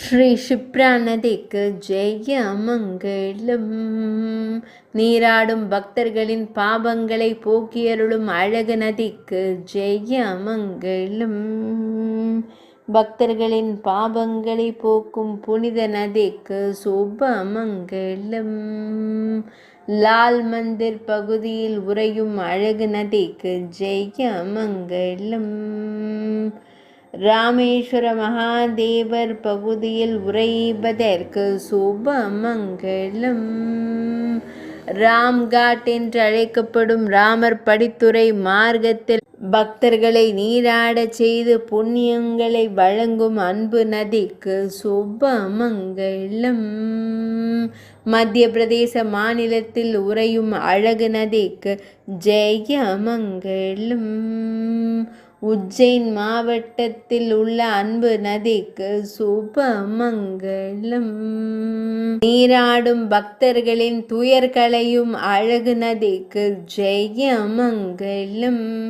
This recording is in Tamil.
ஸ்ரீ க்ஷிப்ரா நதிக்கு ஜெயமங்கலம். நீராடும் பக்தர்களின் பாபங்களை போக்கியருளும் அழகு நதிக்கு ஜெயமங்கலம். பக்தர்களின் பாபங்களை போக்கும் புனித நதிக்கு சுபமங்கலம். லால் மந்திர் பகுதியில் உறையும் அழகு நதிக்கு ஜெயமங்கலம். ராமேஸ்வர மகாதேவர் பகுதியில் உறைவதற்கு சுபமங்கலம். ராம்காட் என்று அழைக்கப்படும் ராமர் படித்துறை மார்க்கத்தில் பக்தர்களை நீராடச் செய்து புண்ணியங்களை வழங்கும் அன்பு நதிக்கு சுபமங்கலம். மத்திய பிரதேச மாநிலத்தில் உறையும் அழகு நதிக்கு ஜெயமங்கலம். உஜ்ஜைன் மாவட்டத்தில் உள்ள அன்பு நதிக்கு சுபமங்கலம். நீராடும் பக்தர்களின் துயர்களையும் அழகு நதிக்கு ஜெயமங்கலம்.